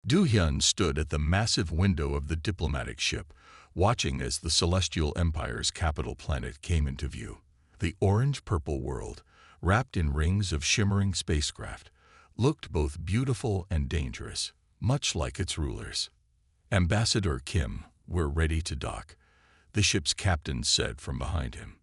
Du-hyun stood at the massive window of the diplomatic ship, watching as the Celestial Empire's capital planet came into view. The orange-purple world, wrapped in rings of shimmering spacecraft, looked both beautiful and dangerous, much like its rulers. "Ambassador Kim, we're ready to dock," the ship's captain said from behind him.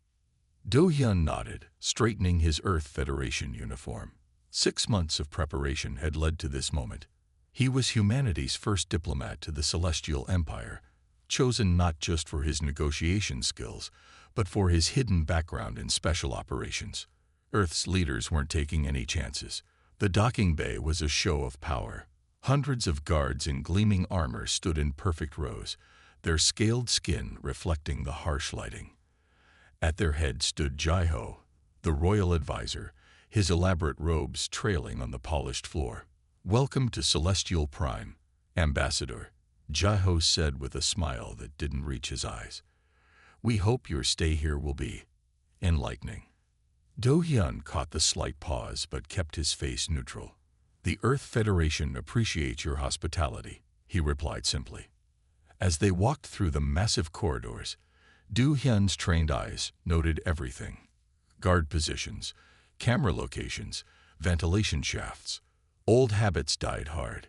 Do-hyun nodded, straightening his Earth Federation uniform. 6 months of preparation had led to this moment. He was humanity's first diplomat to the Celestial Empire, chosen not just for his negotiation skills, but for his hidden background in special operations. Earth's leaders weren't taking any chances. The docking bay was a show of power. Hundreds of guards in gleaming armor stood in perfect rows, their scaled skin reflecting the harsh lighting. At their head stood Jai-ho, the royal advisor, his elaborate robes trailing on the polished floor. "Welcome to Celestial Prime, Ambassador," Jai-ho said with a smile that didn't reach his eyes. "We hope your stay here will be enlightening." Do-hyun caught the slight pause but kept his face neutral. "The Earth Federation appreciates your hospitality," he replied simply. As they walked through the massive corridors, Do-hyun's trained eyes noted everything: guard positions, camera locations, ventilation shafts. Old habits died hard.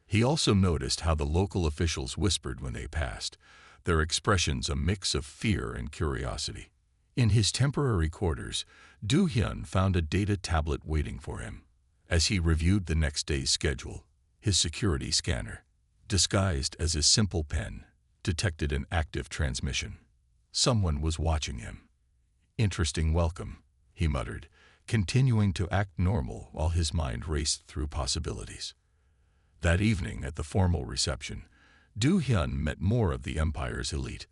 He also noticed how the local officials whispered when they passed, their expressions a mix of fear and curiosity. In his temporary quarters, Do-hyun found a data tablet waiting for him. As he reviewed the next day's schedule, his security scanner, disguised as a simple pen, detected an active transmission. Someone was watching him. "Interesting welcome," he muttered, continuing to act normal while his mind raced through possibilities. That evening at the formal reception, Do-hyun met more of the Empire's elite.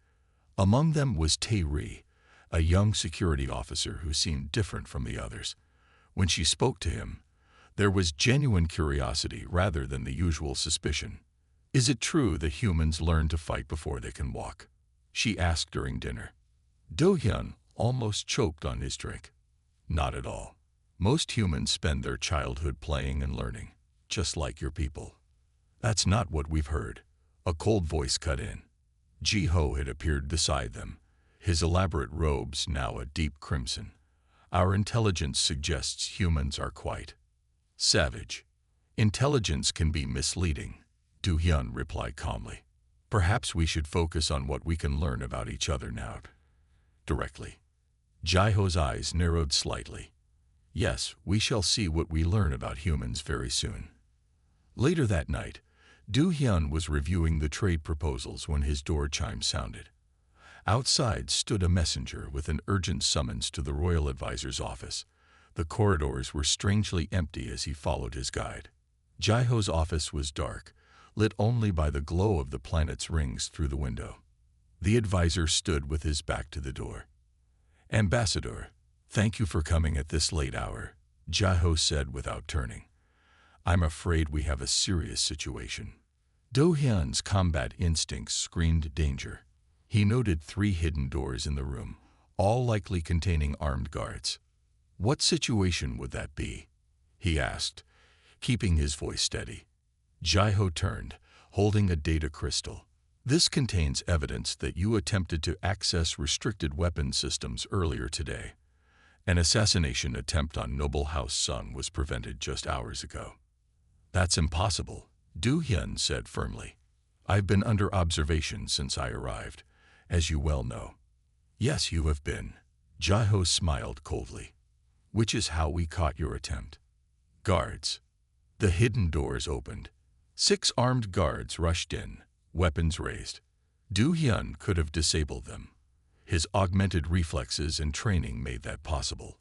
Among them was Tae-ri, a young security officer who seemed different from the others. When she spoke to him, there was genuine curiosity rather than the usual suspicion. "Is it true that humans learn to fight before they can walk?" she asked during dinner. Do-hyun almost choked on his drink. "Not at all. Most humans spend their childhood playing and learning, just like your people." "That's not what we've heard," a cold voice cut in. Ji-ho had appeared beside them, his elaborate robes now a deep crimson. "Our intelligence suggests humans are quite savage." "Intelligence can be misleading," Do-hyun replied calmly. "Perhaps we should focus on what we can learn about each other now." Directly. Jai-ho's eyes narrowed slightly. "Yes, we shall see what we learn about humans very soon." Later that night, Do-hyun was reviewing the trade proposals when his door chime sounded. Outside stood a messenger with an urgent summons to the royal advisor's office. The corridors were strangely empty as he followed his guide. Jai-ho's office was dark, lit only by the glow of the planet's rings through the window. The advisor stood with his back to the door. "Ambassador, thank you for coming at this late hour," Jai-ho said without turning. "I'm afraid we have a serious situation." Do-hyun's combat instincts screamed danger. He noted 3 hidden doors in the room, all likely containing armed guards. "What situation would that be?" he asked, keeping his voice steady. Jai-ho turned, holding a data crystal. "This contains evidence that you attempted to access restricted weapon systems earlier today. An assassination attempt on Noble House Sung was prevented just hours ago." "That's impossible," Do-hyun said firmly. "I've been under observation since I arrived, as you well know." "Yes, you have been," Jai-ho smiled coldly. "Which is how we caught your attempt." Guards. The hidden doors opened. 6 armed guards rushed in, weapons raised. Do-hyun could have disabled them. His augmented reflexes and training made that possible,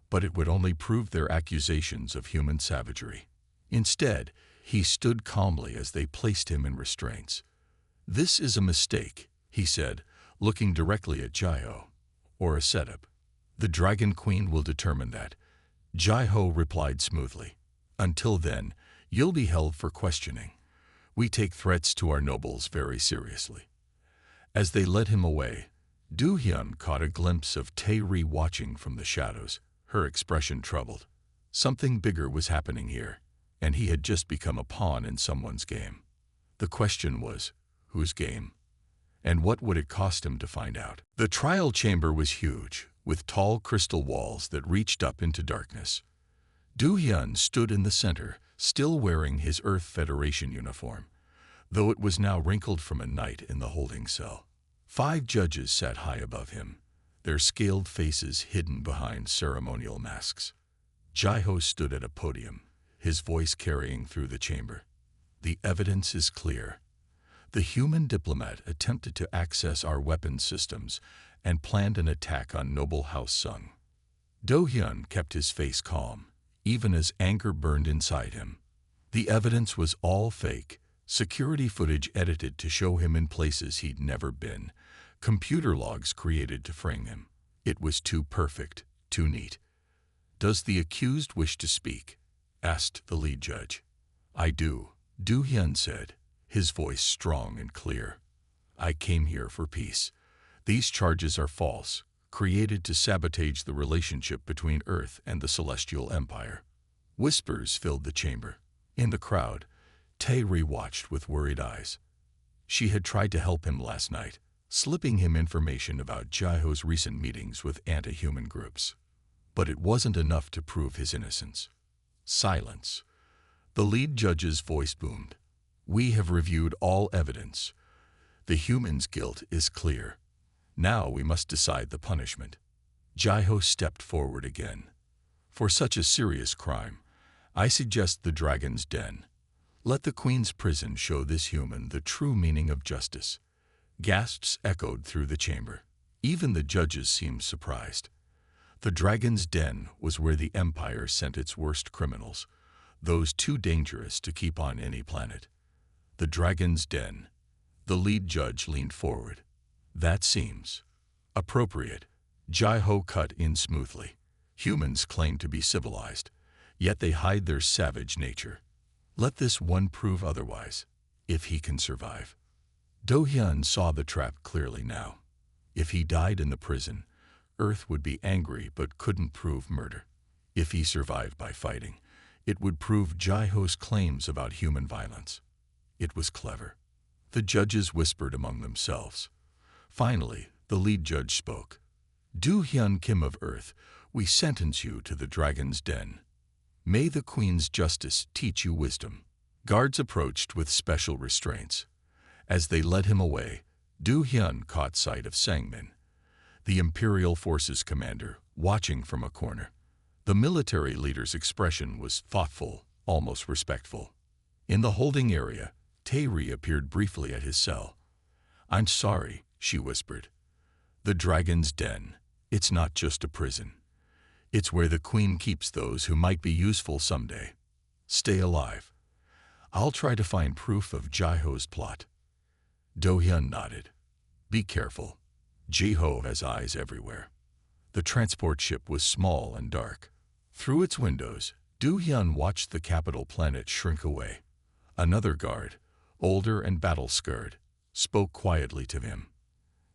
but it would only prove their accusations of human savagery. Instead, he stood calmly as they placed him in restraints. "This is a mistake," he said, looking directly at Jai-ho. "Or a setup. The Dragon Queen will determine that," Jai-ho replied smoothly. "Until then, you'll be held for questioning. We take threats to our nobles very seriously." As they led him away, Do-hyun caught a glimpse of Tae-ri watching from the shadows, her expression troubled. Something bigger was happening here, and he had just become a pawn in someone's game. The question was, whose game? And what would it cost him to find out? The trial chamber was huge, with tall crystal walls that reached up into darkness. Do-hyun stood in the center, still wearing his Earth Federation uniform, though it was now wrinkled from a night in the holding cell. 5 judges sat high above him, their scaled faces hidden behind ceremonial masks. Jae-ho stood at a podium, his voice carrying through the chamber. The evidence is clear. The human diplomat attempted to access our weapons systems and planned an attack on Noble House Sung. Do-hyun kept his face calm, even as anger burned inside him. The evidence was all fake, security footage edited to show him in places he'd never been, computer logs created to frame him. It was too perfect, too neat. "Does the accused wish to speak?" asked the lead judge. "I do," Do-hyun said, his voice strong and clear. "I came here for peace. These charges are false, created to sabotage the relationship between Earth and the Celestial Empire." Whispers filled the chamber. In the crowd, Tae-ri watched with worried eyes. She had tried to help him last night, slipping him information about Jae-ho's recent meetings with anti-human groups. But it wasn't enough to prove his innocence. Silence. The lead judge's voice boomed. "We have reviewed all evidence. The human's guilt is clear. Now we must decide the punishment." Jae-ho stepped forward again. "For such a serious crime, I suggest the Dragon's Den. Let the Queen's prison show this human the true meaning of justice." Gasps echoed through the chamber. Even the judges seemed surprised. The Dragon's Den was where the Empire sent its worst criminals, those too dangerous to keep on any planet. The Dragon's Den. The lead judge leaned forward. "That seems appropriate." Jae-ho cut in smoothly. "Humans claim to be civilized, yet they hide their savage nature. Let this one prove otherwise, if he can survive." Do-hyun saw the trap clearly now. If he died in the prison, Earth would be angry but couldn't prove murder. If he survived by fighting, it would prove Jae-ho's claims about human violence. It was clever. The judges whispered among themselves. Finally, the lead judge spoke. "Do-hyun Kim of Earth, we sentence you to the Dragon's Den. May the Queen's justice teach you wisdom." Guards approached with special restraints. As they led him away, Do-hyun caught sight of Sangmin, the Imperial Forces commander, watching from a corner. The military leader's expression was thoughtful, almost respectful. In the holding area, Tae-ri appeared briefly at his cell. "I'm sorry," she whispered. "The Dragon's Den, it's not just a prison. It's where the Queen keeps those who might be useful someday. Stay alive. I'll try to find proof of Jae-ho's plot." Do-hyun nodded. "Be careful. Jae-ho has eyes everywhere." The transport ship was small and dark. Through its windows, Do-hyun watched the capital planet shrink away. Another guard, older and battle-scarred, spoke quietly to him.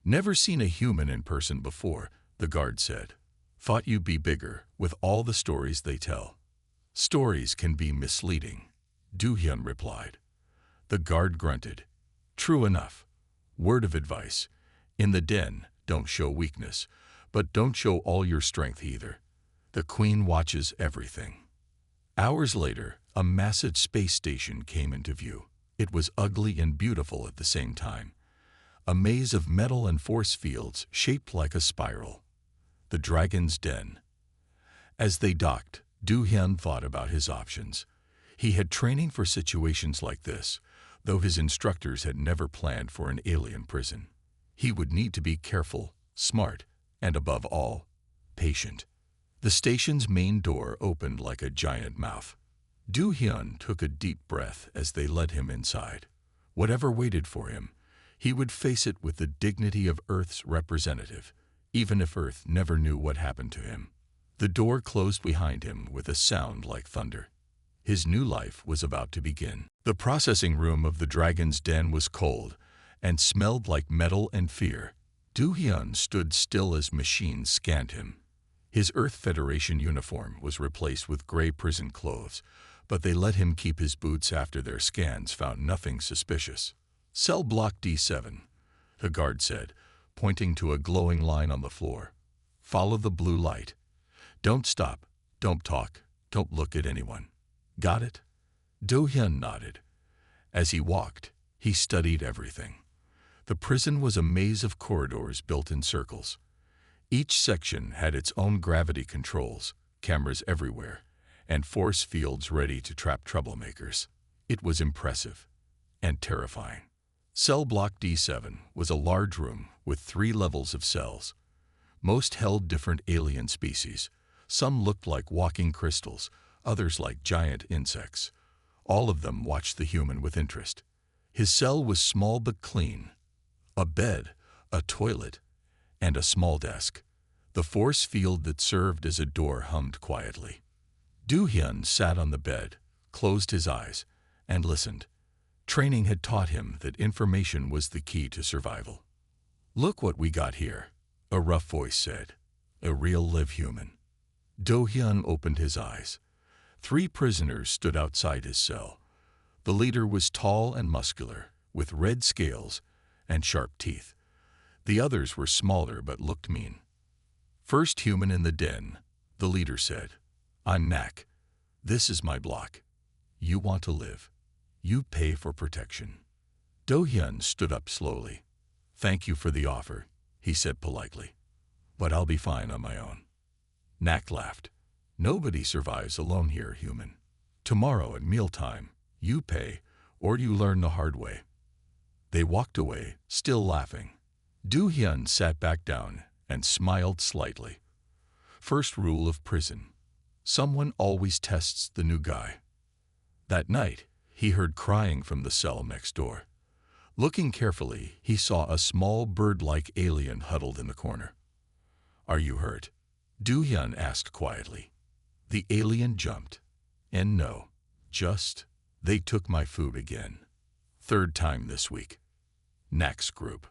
"Never seen a human in person before," the guard said. "Thought you'd be bigger, with all the stories they tell." "Stories can be misleading," Do-hyun replied. The guard grunted. "True enough. Word of advice. In the den, don't show weakness, but don't show all your strength either. The Queen watches everything." Hours later, a massive space station came into view. It was ugly and beautiful at the same time. A maze of metal and force fields shaped like a spiral. The Dragon's Den. As they docked, Do-hyun thought about his options. He had training for situations like this, though his instructors had never planned for an alien prison. He would need to be careful, smart, and above all, patient. The station's main door opened like a giant mouth. Do-hyun took a deep breath as they led him inside. Whatever waited for him, he would face it with the dignity of Earth's representative, even if Earth never knew what happened to him. The door closed behind him with a sound like thunder. His new life was about to begin. The processing room of the Dragon's Den was cold and smelled like metal and fear. Do-hyun stood still as machines scanned him. His Earth Federation uniform was replaced with gray prison clothes, but they let him keep his boots after their scans found nothing suspicious. "Cell block D7, the guard said, pointing to a glowing line on the floor. "Follow the blue light. Don't stop, don't talk, don't look at anyone. Got it?" Do-hyun nodded. As he walked, he studied everything. The prison was a maze of corridors built in circles. Each section had its own gravity controls, cameras everywhere, and force fields ready to trap troublemakers. It was impressive and terrifying. Cell block D7 was a large room with 3 levels of cells. Most held different alien species. Some looked like walking crystals, others like giant insects. All of them watched the human with interest. His cell was small but clean. A bed, a toilet, and a small desk. The force field that served as a door hummed quietly. Do-hyun sat on the bed, closed his eyes, and listened. Training had taught him that information was the key to survival. "Look what we got here," a rough voice said. "A real live human." Do-hyun opened his eyes. 3 prisoners stood outside his cell. The leader was tall and muscular, with red scales and sharp teeth. The others were smaller but looked mean. "First human in the den," the leader said. "I'm Nak. This is my block. You want to live. You pay for protection." Do-hyun stood up slowly. "Thank you for the offer," he said politely. "But I'll be fine on my own." Nak laughed. "Nobody survives alone here, human. Tomorrow at mealtime, you pay, or you learn the hard way." They walked away, still laughing. Do-hyun sat back down and smiled slightly. First rule of prison: someone always tests the new guy. That night, he heard crying from the cell next door. Looking carefully, he saw a small bird-like alien huddled in the corner. "Are you hurt?" Do-hyun asked quietly. The alien jumped. "And no, just, they took my food again. 3rd time this week." Nak's group.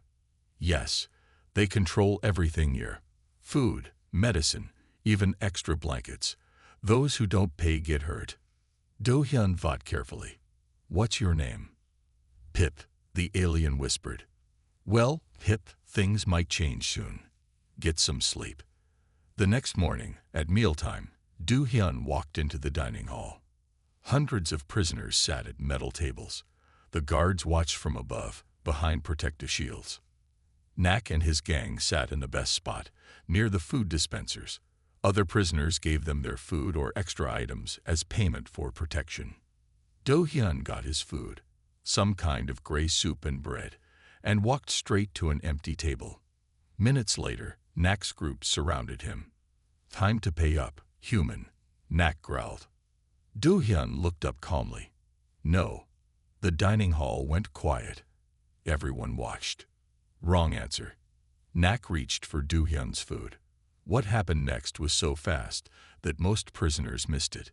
"Yes, they control everything here. Food, medicine, even extra blankets. Those who don't pay get hurt." Do-hyun thought carefully. "What's your name?" "Pip," the alien whispered. "Well, Pip, things might change soon. Get some sleep." The next morning, at mealtime, Do-hyun walked into the dining hall. Hundreds of prisoners sat at metal tables. The guards watched from above, behind protective shields. Nak and his gang sat in the best spot, near the food dispensers. Other prisoners gave them their food or extra items as payment for protection. Do-hyun got his food, some kind of gray soup and bread, and walked straight to an empty table. Minutes later, Nak's group surrounded him. "Time to pay up, human," Nak growled. Do-hyun looked up calmly. "No." The dining hall went quiet. Everyone watched. Wrong answer. Nak reached for Do-hyun's food. What happened next was so fast that most prisoners missed it.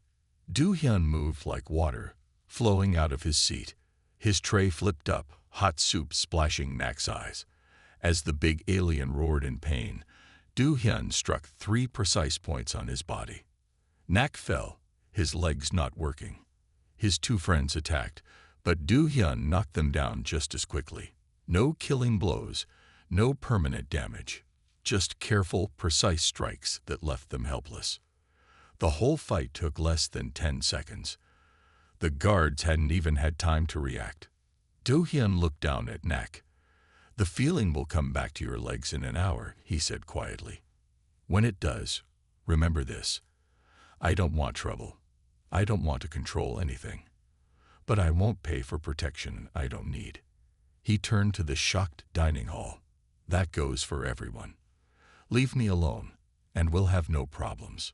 Do-hyun moved like water, flowing out of his seat. His tray flipped up, hot soup splashing Nak's eyes. As the big alien roared in pain, Do-hyun struck 3 precise points on his body. Nak fell, his legs not working. His 2 friends attacked, but Do-hyun knocked them down just as quickly. No killing blows, no permanent damage, just careful, precise strikes that left them helpless. The whole fight took less than 10 seconds. The guards hadn't even had time to react. Do-hyun looked down at Nak. "The feeling will come back to your legs in an hour," he said quietly. "When it does, remember this. I don't want trouble. I don't want to control anything. But I won't pay for protection I don't need." He turned to the shocked dining hall. "That goes for everyone. Leave me alone, and we'll have no problems.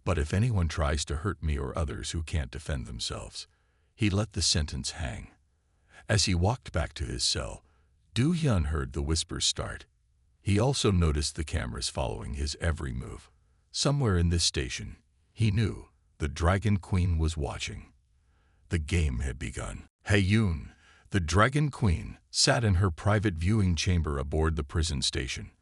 But if anyone tries to hurt me or others who can't defend themselves," he let the sentence hang. As he walked back to his cell, Do-hyun heard the whispers start. He also noticed the cameras following his every move. Somewhere in this station, he knew, the Dragon Queen was watching. The game had begun. Hae-yoon, the Dragon Queen, sat in her private viewing chamber aboard the prison station.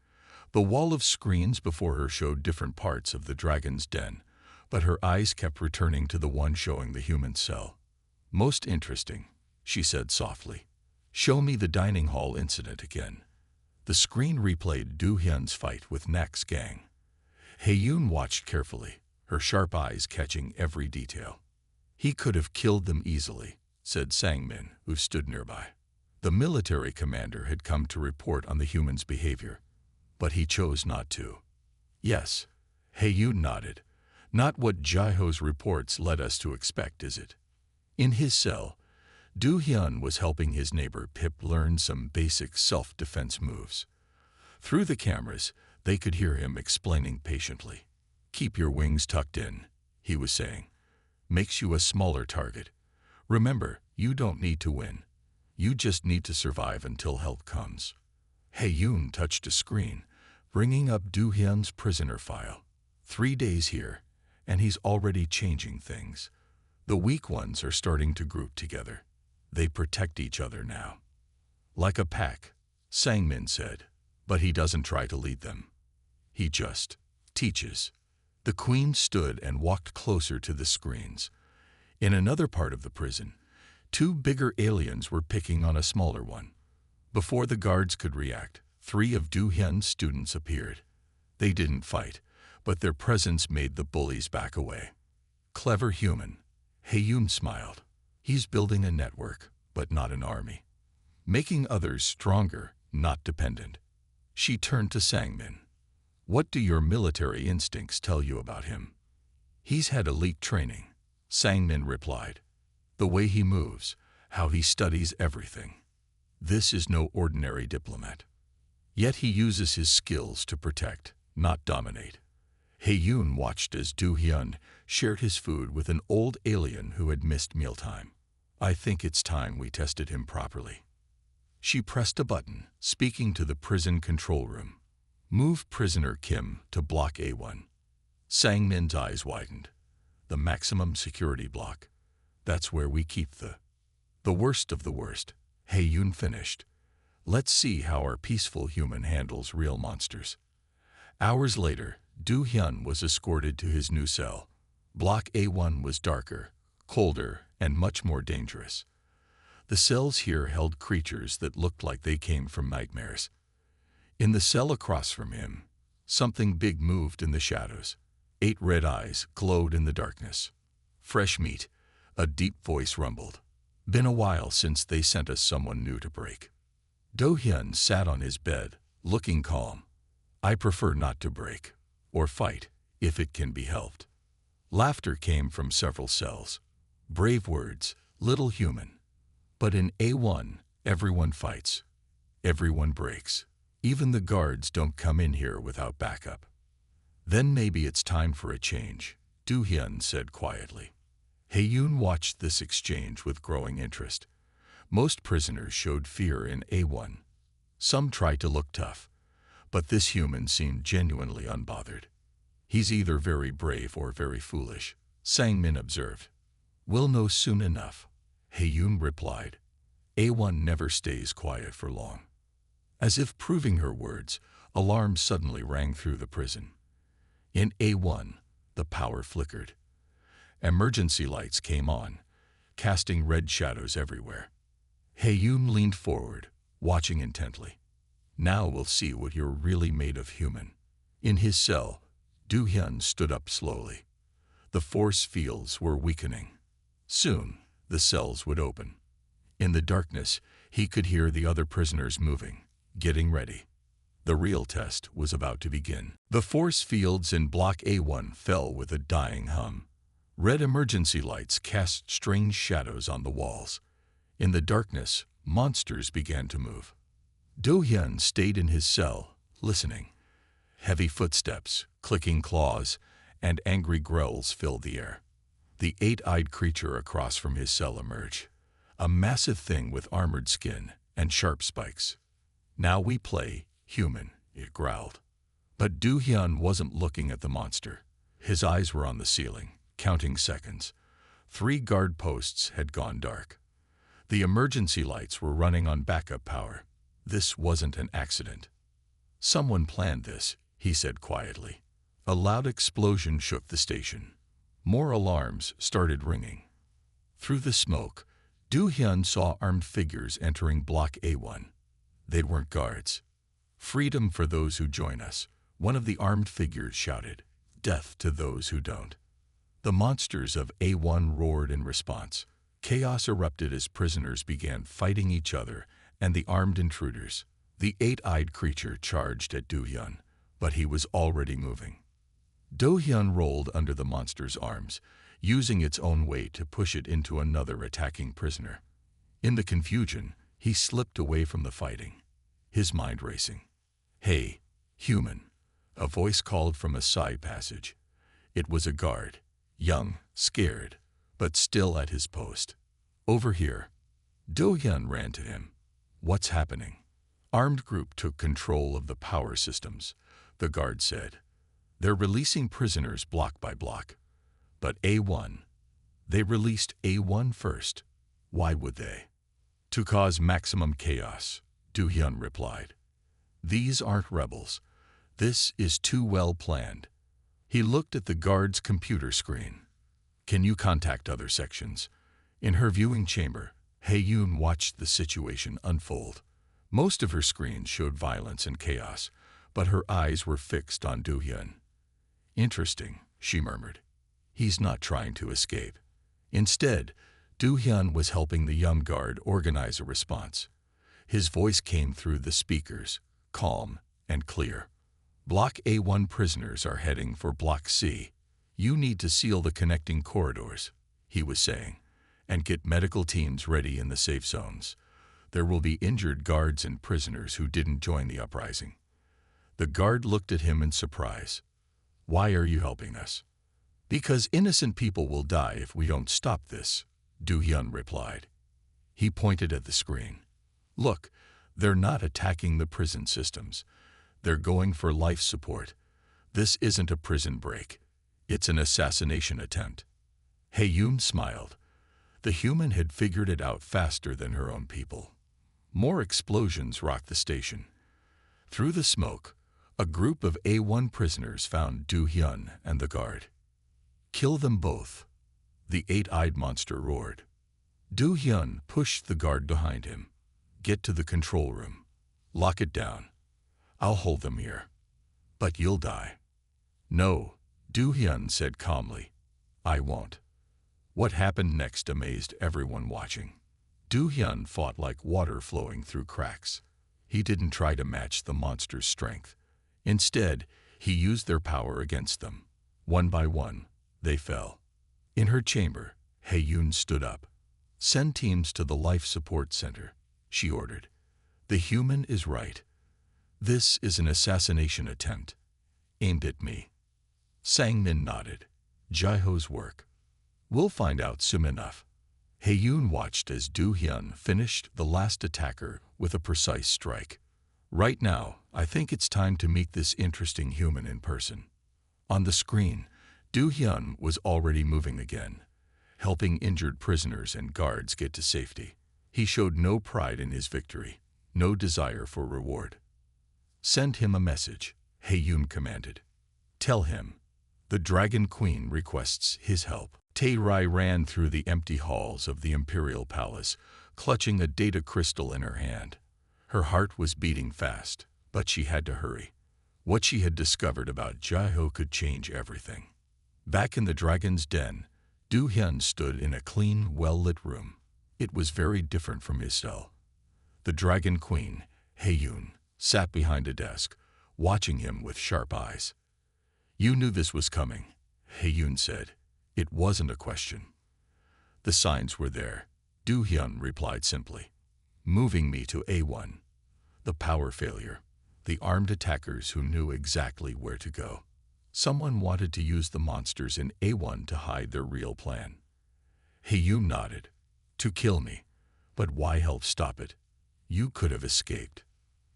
The wall of screens before her showed different parts of the dragon's den, but her eyes kept returning to the one showing the human cell. "Most interesting," she said softly. "Show me the dining hall incident again." The screen replayed Do Hyun's fight with Nak's gang. Hae-yoon watched carefully, her sharp eyes catching every detail. "He could have killed them easily," said Sang-min, who stood nearby. The military commander had come to report on the human's behavior, but he chose not to. "Yes," Hae-yoon nodded. "Not what Jae-ho's reports led us to expect, is it?" In his cell, Do Hyun was helping his neighbor Pip learn some basic self-defense moves. Through the cameras, they could hear him explaining patiently. "Keep your wings tucked in," he was saying. "Makes you a smaller target. Remember, you don't need to win. You just need to survive until help comes." Hae-yoon touched a screen, bringing up Do Hyun's prisoner file. 3 days here, and he's already changing things. The weak ones are starting to group together. They protect each other now. "Like a pack," Sang-min said, "but he doesn't try to lead them. He just teaches." The queen stood and walked closer to the screens. In another part of the prison, 2 bigger aliens were picking on a smaller one. Before the guards could react, 3 of Do Hyun's students appeared. They didn't fight, but their presence made the bullies back away. "Clever human," Hae-yoon smiled. "He's building a network, but not an army. Making others stronger, not dependent." She turned to Sang-min. "What do your military instincts tell you about him?" "He's had elite training," Sang-min replied. "The way he moves, how he studies everything. This is no ordinary diplomat. Yet he uses his skills to protect, not dominate." Hae-yoon watched as Do Hyun shared his food with an old alien who had missed mealtime. "I think it's time we tested him properly." She pressed a button, speaking to the prison control room. "Move prisoner Kim to block A1. Sang-min's eyes widened. "The maximum security block. That's where we keep the worst of the worst," Hae-yoon finished. "Let's see how our peaceful human handles real monsters." Hours later, Do Hyun was escorted to his new cell. Block A1 was darker, colder, and much more dangerous. The cells here held creatures that looked like they came from nightmares. In the cell across from him, something big moved in the shadows. 8 red eyes glowed in the darkness. "Fresh meat," a deep voice rumbled. "Been a while since they sent us someone new to break." Do Hyun sat on his bed, looking calm. "I prefer not to break, or fight, if it can be helped." Laughter came from several cells. "Brave words, little human. But in A1, everyone fights. Everyone breaks. Even the guards don't come in here without backup." "Then maybe it's time for a change," Do Hyun said quietly. Hae-yoon watched this exchange with growing interest. Most prisoners showed fear in A1. Some tried to look tough, but this human seemed genuinely unbothered. "He's either very brave or very foolish," Sang-min observed. "We'll know soon enough," Hae-yoon replied. "A1 never stays quiet for long." As if proving her words, alarms suddenly rang through the prison. In A1, the power flickered. Emergency lights came on, casting red shadows everywhere. Hae-yoon leaned forward, watching intently. "Now we'll see what you're really made of, human." In his cell, Do Hyun stood up slowly. The force fields were weakening. Soon, the cells would open. In the darkness, he could hear the other prisoners moving, getting ready. The real test was about to begin. The force fields in Block A1 fell with a dying hum. Red emergency lights cast strange shadows on the walls. In the darkness, monsters began to move. Do Hyun stayed in his cell, listening. Heavy footsteps, clicking claws, and angry growls filled the air. The 8-eyed creature across from his cell emerged. A massive thing with armored skin and sharp spikes. "Now we play, human," it growled. But Do Hyun wasn't looking at the monster. His eyes were on the ceiling, counting seconds. 3 guard posts had gone dark. The emergency lights were running on backup power. This wasn't an accident. "Someone planned this," he said quietly. A loud explosion shook the station. More alarms started ringing. Through the smoke, Do-hyun saw armed figures entering Block A1. They weren't guards. "Freedom for those who join us," one of the armed figures shouted. "Death to those who don't." The monsters of A1 roared in response. Chaos erupted as prisoners began fighting each other and the armed intruders. The eight-eyed creature charged at Do-hyun, but he was already moving. Do-hyun rolled under the monster's arms, using its own weight to push it into another attacking prisoner. In the confusion, he slipped away from the fighting, his mind racing. "Hey, human," a voice called from a side passage. It was a guard, young, scared, but still at his post. "Over here." Do-hyun ran to him. "What's happening?" "Armed group took control of the power systems," the guard said. "They're releasing prisoners block by block." "But A1? They released A1 first. Why would they?" "To cause maximum chaos," Do-hyun replied. "These aren't rebels. This is too well planned." He looked at the guard's computer screen. "Can you contact other sections?" In her viewing chamber, Hae-yoon watched the situation unfold. Most of her screens showed violence and chaos, but her eyes were fixed on Do-hyun. "Interesting," she murmured. "He's not trying to escape." Instead, Do-hyun was helping the young guard organize a response. His voice came through the speakers, calm and clear. "Block A1 prisoners are heading for Block C. You need to seal the connecting corridors," he was saying, "and get medical teams ready in the safe zones. There will be injured guards and prisoners who didn't join the uprising." The guard looked at him in surprise. "Why are you helping us?" "Because innocent people will die if we don't stop this," Do-hyun replied. He pointed at the screen. "Look, they're not attacking the prison systems. They're going for life support. This isn't a prison break. It's an assassination attempt." Hae-yoon smiled. The human had figured it out faster than her own people. More explosions rocked the station. Through the smoke, a group of A1 prisoners found Do-hyun and the guard. "Kill them both," the eight-eyed monster roared. Do-hyun pushed the guard behind him. "Get to the control room. Lock it down. I'll hold them here." "But you'll die." "No," Do-hyun said calmly. "I won't." What happened next amazed everyone watching. Do-hyun fought like water flowing through cracks. He didn't try to match the monster's strength. Instead, he used their power against them. One by one, they fell. In her chamber, Hae-yoon stood up. "Send teams to the life support center," she ordered. "The human is right. This is an assassination attempt, aimed at me." Sang-min nodded. "Jae-ho's work. We'll find out soon enough." Hae-yoon watched as Do-hyun finished the last attacker with a precise strike. "Right now, I think it's time to meet this interesting human in person." On the screen, Do-hyun was already moving again, helping injured prisoners and guards get to safety. He showed no pride in his victory, no desire for reward. "Send him a message," Hae-yoon commanded. "Tell him the Dragon Queen requests his help." Tae-rai ran through the empty halls of the Imperial Palace, clutching a data crystal in her hand. Her heart was beating fast, but she had to hurry. What she had discovered about Jae-ho could change everything. Back in the Dragon's Den, Do-hyun stood in a clean, well-lit room. It was very different from his cell. The Dragon Queen, Hae-yoon, sat behind a desk, watching him with sharp eyes. "You knew this was coming," Hae-yoon said. "It wasn't a question." "The signs were there," Do-hyun replied simply. "Moving me to A1. The power failure. The armed attackers who knew exactly where to go. Someone wanted to use the monsters in A1 to hide their real plan." Hae-yoon nodded. "To kill me. But why help stop it? You could have escaped."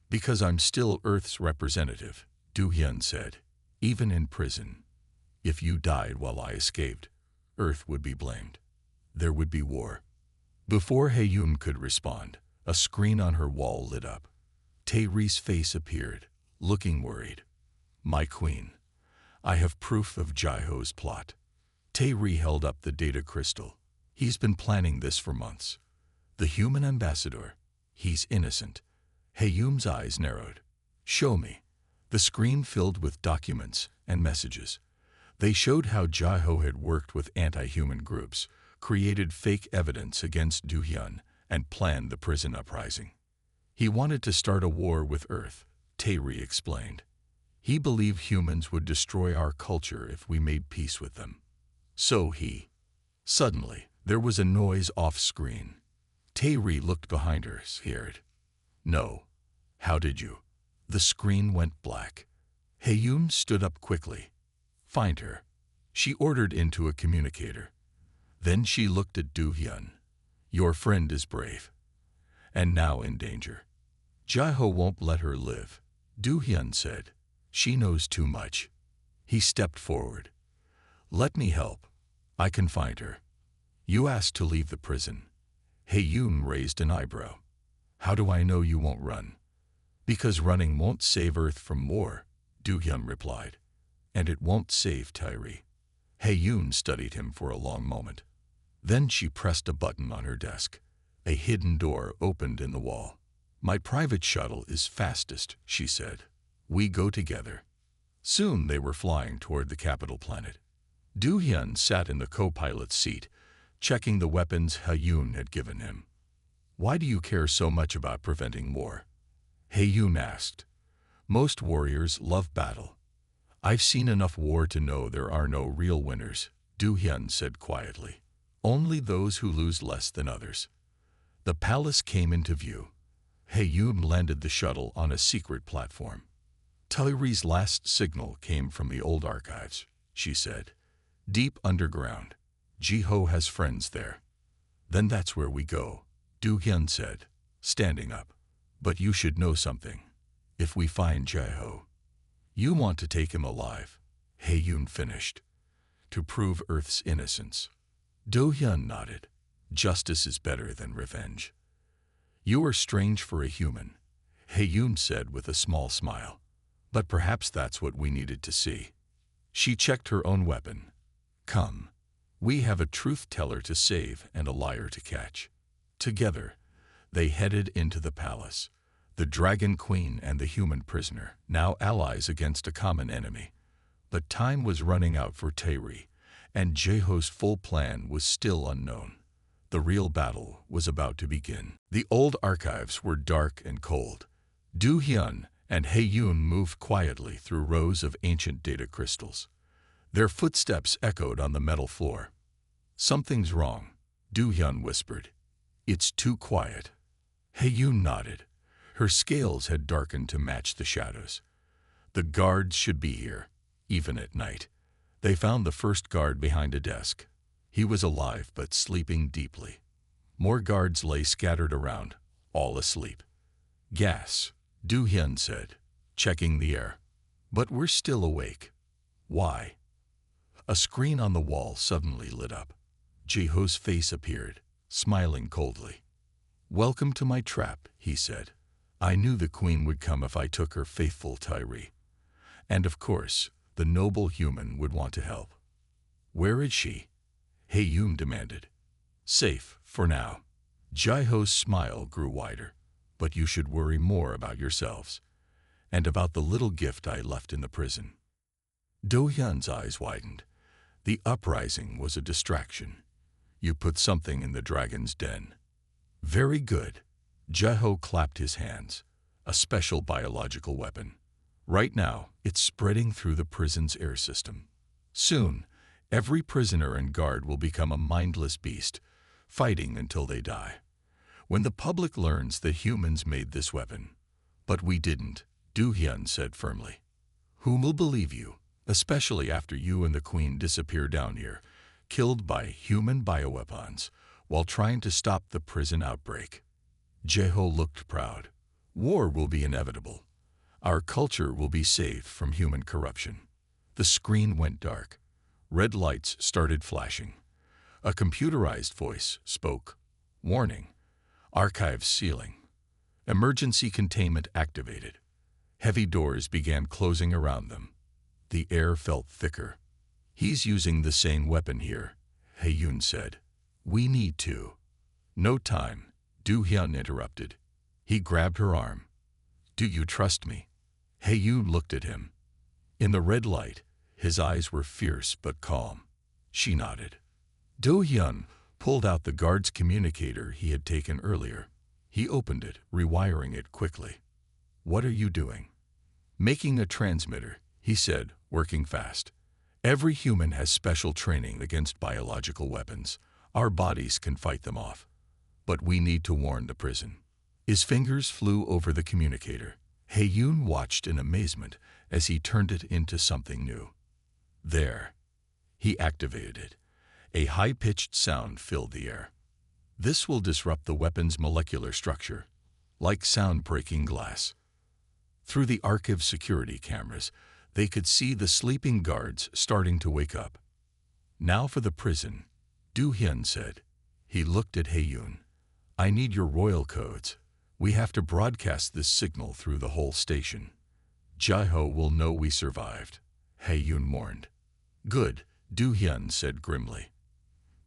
"Because I'm still Earth's representative," Do-hyun said. "Even in prison. If you died while I escaped, Earth would be blamed. There would be war." Before Hae-yoon could respond, a screen on her wall lit up. Tae-ri's face appeared, looking worried. "My queen, I have proof of Jae-ho's plot." Tairi held up the data crystal. He's been planning this for months. The human ambassador. He's innocent. Heyum's eyes narrowed. Show me. The screen filled with documents and messages. They showed how Jiho had worked with anti-human groups, created fake evidence against Duhyun, and planned the prison uprising. He wanted to start a war with Earth, Tairi explained. He believed humans would destroy our culture if we made peace with them. So he... Suddenly, there was a noise off-screen. Tairi looked behind her, scared. No. How did you? The screen went black. Heyum stood up quickly. Find her. She ordered into a communicator. Then she looked at Duhyun. Your friend is brave. And now in danger. Jiho won't let her live, Duhyun said. She knows too much. He stepped forward. Let me help. I can find her. You asked to leave the prison. Heyum raised an eyebrow. How do I know you won't run? Because running won't save Earth from war, Duhyun replied. And it won't save Tairi. Heyum studied him for a long moment. Then she pressed a button on her desk. A hidden door opened in the wall. My private shuttle is fastest, she said. We go together. Soon they were flying toward the capital planet. Duhyun sat in the co-pilot's seat, checking the weapons Heyum had given him. Why do you care so much about preventing war? Heyum asked. Most warriors love battle. I've seen enough war to know there are no real winners, Duhyun said quietly. Only those who lose less than others. The palace came into view. Heyum landed the shuttle on a secret platform. Tairi's last signal came from the old archives, she said. Deep underground. Jiho has friends there. Then that's where we go, Duhyun said, standing up. But you should know something. If we find Jiho, you want to take him alive, Heyum finished. To prove Earth's innocence. Duhyun nodded. Justice is better than revenge. You are strange for a human, Heyum said with a small smile. But perhaps that's what we needed to see. She checked her own weapon. Come. We have a truth-teller to save and a liar to catch. Together, they headed into the palace. The Dragon Queen and the human prisoner, now allies against a common enemy. But time was running out for Tairi, and Jiho's full plan was still unknown. The real battle was about to begin. The old archives were dark and cold. Duhyun and Heyum moved quietly through rows of ancient data crystals. Their footsteps echoed on the metal floor. Something's wrong, Duhyun whispered. It's too quiet. Heyum nodded. Her scales had darkened to match the shadows. The guards should be here, even at night. They found the first guard behind a desk. He was alive but sleeping deeply. More guards lay scattered around, all asleep. Gas, Duhyun said, checking the air. But we're still awake. Why? A screen on the wall suddenly lit up. Jiho's face appeared, smiling coldly. Welcome to my trap, he said. I knew the queen would come if I took her faithful Tairi. And of course, the noble human would want to help. Where is she? Heyum demanded. Safe, for now. Jiho's smile grew wider. But you should worry more about yourselves. And about the little gift I left in the prison. Duhyun's eyes widened. The uprising was a distraction. You put something in the dragon's den. Very good. Jiho clapped his hands. A special biological weapon. Right now, it's spreading through the prison's air system. Soon, every prisoner and guard will become a mindless beast, fighting until they die. When the public learns that humans made this weapon. But we didn't, Duhyun said firmly. Who will believe you, especially after you and the queen disappear down here, killed by human bioweapons, while trying to stop the prison outbreak? Jiho looked proud. War will be inevitable. Our culture will be saved from human corruption. The screen went dark. Red lights started flashing. A computerized voice spoke. Warning. Archives sealing. Emergency containment activated. Heavy doors began closing around them. The air felt thicker. He's using the same weapon here, He-Yun said. We need to. No time, Do-hyun interrupted. He grabbed her arm. Do you trust me? He-Yun looked at him. In the red light, his eyes were fierce but calm. She nodded. Do-hyun pulled out the guard's communicator he had taken earlier. He opened it, rewiring it quickly. What are you doing? Making a transmitter, he said, working fast. Every human has special training against biological weapons. Our bodies can fight them off. But we need to warn the prison. His fingers flew over the communicator. He-Yun watched in amazement as he turned it into something new. There. He activated it. A high-pitched sound filled the air. This will disrupt the weapon's molecular structure, like sound breaking glass. Through the archive security cameras, they could see the sleeping guards starting to wake up. Now for the prison, Do-hyun said. He looked at He-Yun. I need your royal codes. We have to broadcast this signal through the whole station. Jae-ho will know we survived, He-Yun warned. Good, Do-hyun said grimly.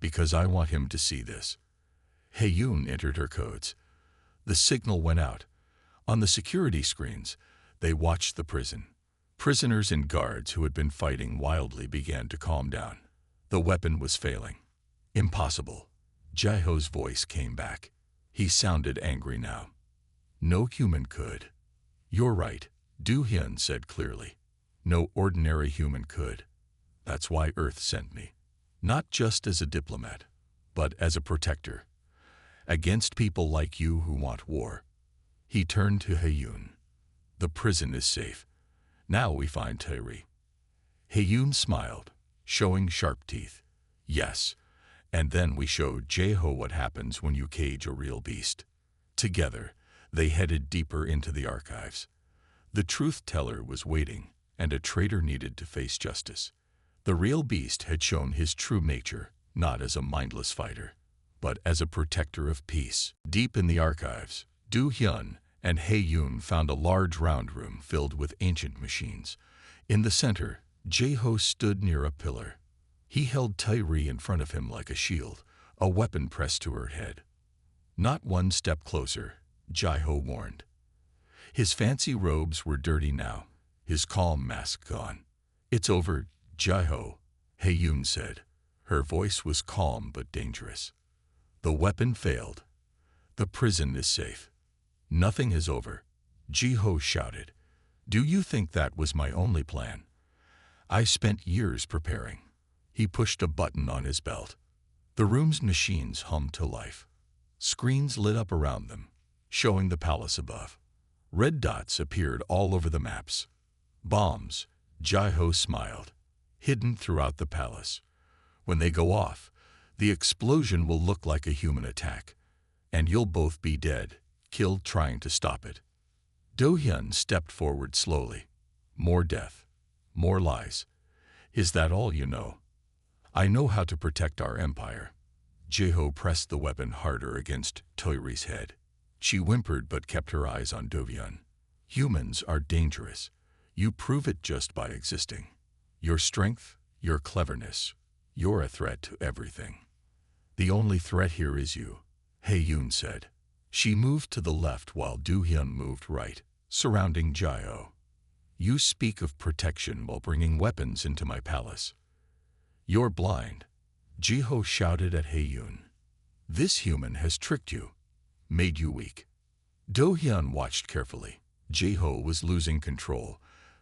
Because I want him to see this. He-Yun entered her codes. The signal went out. On the security screens, they watched the prison. Prisoners and guards who had been fighting wildly began to calm down. The weapon was failing. Impossible. Jae-ho's voice came back. He sounded angry now. No human could. You're right, Do-hyun said clearly. No ordinary human could. That's why Earth sent me. Not just as a diplomat, but as a protector. Against people like you who want war. He turned to He-Yun. The prison is safe. Now we find Tae-ri. He-Yun smiled, showing sharp teeth. Yes, and then we show Jae-ho what happens when you cage a real beast. Together, they headed deeper into the archives. The truth teller was waiting, and a traitor needed to face justice. The real beast had shown his true nature, not as a mindless fighter, but as a protector of peace. Deep in the archives, Do-hyun and He-Yun found a large round room filled with ancient machines. In the center, Jae-ho stood near a pillar. He held Tae-ri in front of him like a shield, a weapon pressed to her head. Not one step closer, Jae-ho warned. His fancy robes were dirty now, his calm mask gone. It's over, Jae-ho, He-Yun said. Her voice was calm but dangerous. The weapon failed. The prison is safe. Nothing is over, Jae-ho shouted. Do you think that was my only plan? I spent years preparing. He pushed a button on his belt. The room's machines hummed to life. Screens lit up around them, showing the palace above. Red dots appeared all over the maps. Bombs, Jae-ho smiled, hidden throughout the palace. When they go off, the explosion will look like a human attack, and you'll both be dead, killed trying to stop it. Do-hyun stepped forward slowly. More death, more lies. Is that all you know? I know how to protect our empire. Jae-ho pressed the weapon harder against Tae-ri's head. She whimpered but kept her eyes on Do-hyun. Humans are dangerous. You prove it just by existing. Your strength, your cleverness, you're a threat to everything. The only threat here is you, He-Yun said. She moved to the left while Do-hyun moved right, surrounding Jae-ho. You speak of protection while bringing weapons into my palace. You're blind, Jae-ho shouted at He-Yun. This human has tricked you, made you weak. Do-hyun watched carefully. Jae-ho was losing control,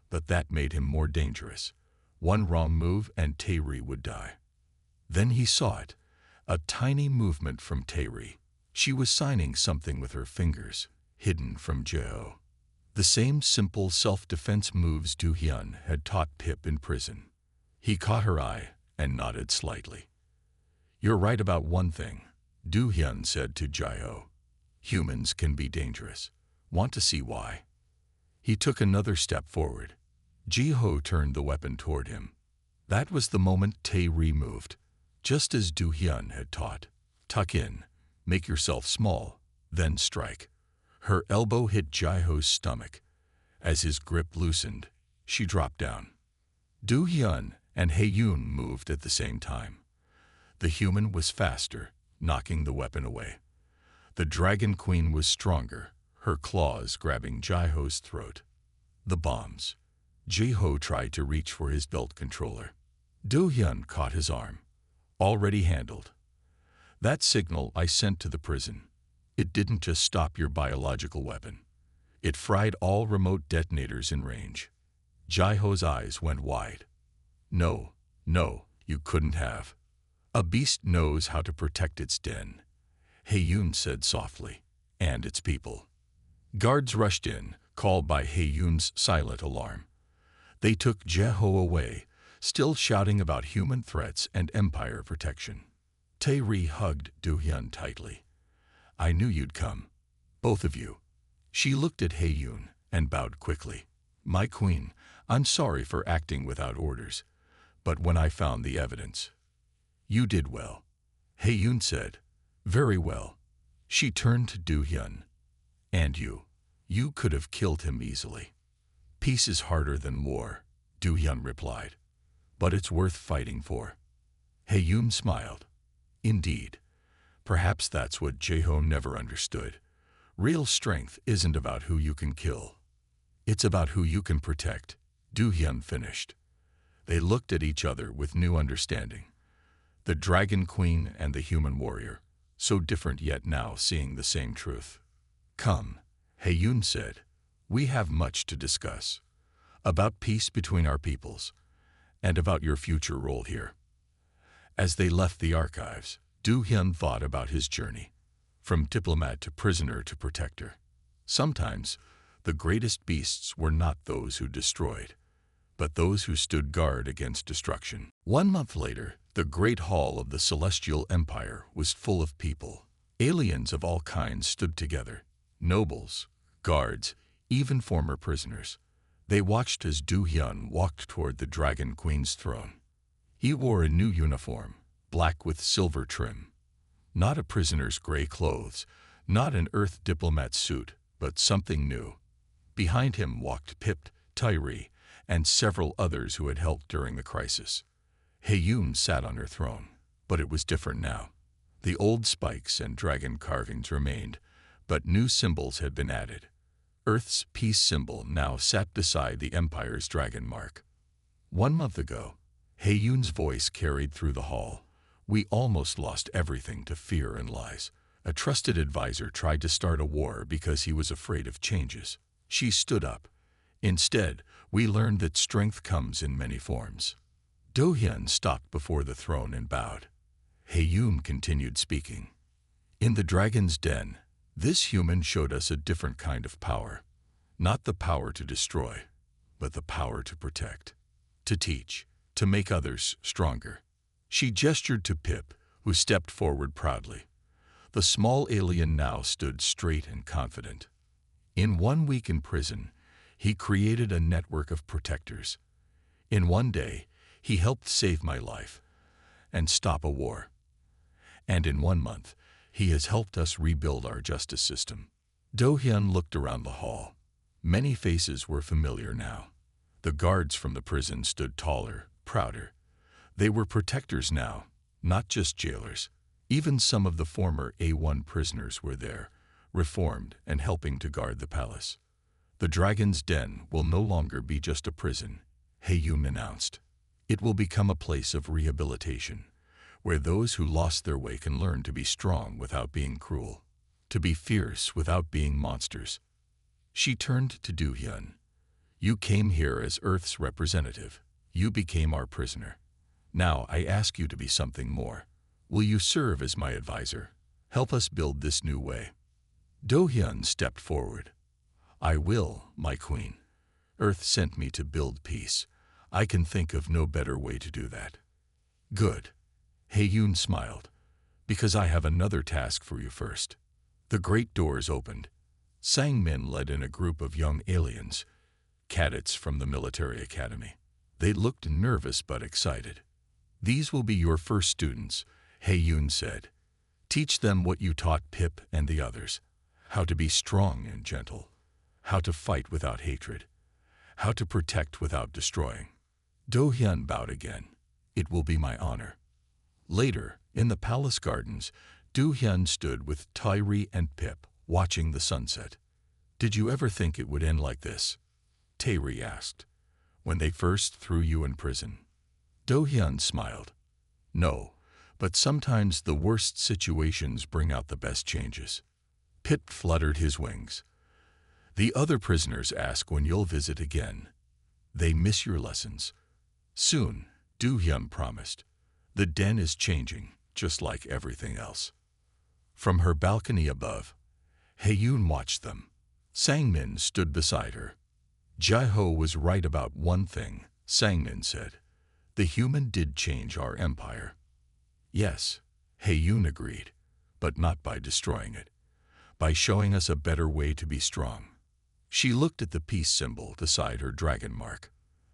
but that made him more dangerous. One wrong move and Tae-ri would die. Then he saw it, a tiny movement from Tae-ri. She was signing something with her fingers, hidden from Jae-ho. The same simple self-defense moves Do-hyun had taught Pip in prison. He caught her eye and nodded slightly. You're right about one thing, Do-hyun said to Jae-ho. Humans can be dangerous. Want to see why? He took another step forward. Jae-ho turned the weapon toward him. That was the moment Tae-ri moved, just as Do-hyun had taught. Tuck in, make yourself small, then strike. Her elbow hit Jae-ho's stomach. As his grip loosened, she dropped down. Do-hyun and He-Yun moved at the same time. The human was faster, knocking the weapon away. The Dragon Queen was stronger, her claws grabbing Jai-Ho's throat. The bombs. Jai-Ho tried to reach for his belt controller. Do-Hyun caught his arm. Already handled. That signal I sent to the prison. It didn't just stop your biological weapon. It fried all remote detonators in range. Jai-Ho's eyes went wide. No, no, you couldn't have. A beast knows how to protect its den, He-Yun said softly, and its people. Guards rushed in, called by He-Yun's silent alarm. They took Jai-Ho away, still shouting about human threats and empire protection. Tae-ri hugged Do-Hyun tightly. I knew you'd come. Both of you. She looked at He-Yun and bowed quickly. My queen, I'm sorry for acting without orders, but when I found the evidence. You did well, He-Yun said. Very well. She turned to Do-Hyun. And you could have killed him easily. Peace is harder than war, Do-Hyun replied. But it's worth fighting for. He-Yun smiled. Indeed. Perhaps that's what Jai-Ho never understood. Real strength isn't about who you can kill. It's about who you can protect, Do-Hyun finished. They looked at each other with new understanding. The Dragon Queen and the human warrior, so different yet now seeing the same truth. Come, He-Yun said. We have much to discuss. About peace between our peoples, and about your future role here. As they left the archives, Do-Hyun thought about his journey, from diplomat to prisoner to protector. Sometimes, the greatest beasts were not those who destroyed, but those who stood guard against destruction. 1 month later, the great hall of the Celestial Empire was full of people. Aliens of all kinds stood together, nobles, guards, even former prisoners. They watched as Do-Hyun walked toward the Dragon Queen's throne. He wore a new uniform, black with silver trim. Not a prisoner's gray clothes, not an Earth diplomat suit, but something new. Behind him walked Pip, Tae-ri, and several others who had helped during the crisis. He-Yun sat on her throne, but it was different now. The old spikes and dragon carvings remained, but new symbols had been added. Earth's peace symbol now sat beside the Empire's dragon mark. 1 month ago, He-Yun's voice carried through the hall. We almost lost everything to fear and lies. A trusted advisor tried to start a war because he was afraid of changes. She stood up. Instead, we learned that strength comes in many forms. Do-Hyun stopped before the throne and bowed. He-Yun continued speaking. In the dragon's den, this human showed us a different kind of power. Not the power to destroy, but the power to protect, to teach, to make others stronger. She gestured to Pip, who stepped forward proudly. The small alien now stood straight and confident. In 1 week in prison, he created a network of protectors. In 1 day, he helped save my life and stop a war. And in 1 month, he has helped us rebuild our justice system. Do-Hyun looked around the hall. Many faces were familiar now. The guards from the prison stood taller, prouder. They were protectors now, not just jailers. Even some of the former A1 prisoners were there, reformed and helping to guard the palace. The Dragon's Den will no longer be just a prison, He-Yun announced. It will become a place of rehabilitation, where those who lost their way can learn to be strong without being cruel, to be fierce without being monsters. She turned to Do-Hyun. You came here as Earth's representative. You became our prisoner. Now I ask you to be something more. Will you serve as my advisor? Help us build this new way. Do-Hyun stepped forward. I will, my queen. Earth sent me to build peace. I can think of no better way to do that. Good. He-Yun smiled. Because I have another task for you first. The great doors opened. Sang-min led in a group of young aliens, cadets from the military academy. They looked nervous but excited. These will be your first students, He-Yun said. Teach them what you taught Pip and the others. How to be strong and gentle. How to fight without hatred. How to protect without destroying. Do-hyun bowed again. It will be my honor. Later, in the palace gardens, Do-hyun stood with Tairi and Pip, watching the sunset. Did you ever think it would end like this? Tairi asked. When they first threw you in prison. Do-hyun smiled. No, but sometimes the worst situations bring out the best changes. Pip fluttered his wings. The other prisoners ask when you'll visit again. They miss your lessons. Soon, Do-hyun promised. The den is changing, just like everything else. From her balcony above, Hae-yoon watched them. Sang-min stood beside her. Jae-ho was right about one thing, Sang-min said. The human did change our empire. Yes, Hae-yoon agreed, but not by destroying it. By showing us a better way to be strong. She looked at the peace symbol beside her dragon mark.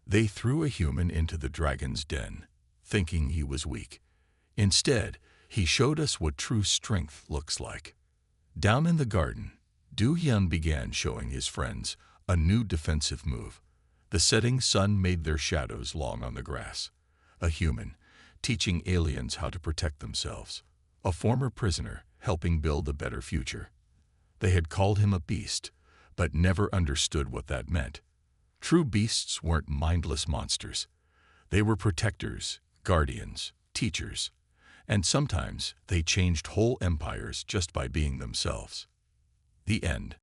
They threw a human into the dragon's den, thinking he was weak. Instead, he showed us what true strength looks like. Down in the garden, Do-hyun began showing his friends a new defensive move. The setting sun made their shadows long on the grass. A human, teaching aliens how to protect themselves. A former prisoner, helping build a better future. They had called him a beast, but never understood what that meant. True beasts weren't mindless monsters. They were protectors, guardians, teachers, and sometimes they changed whole empires just by being themselves. The end.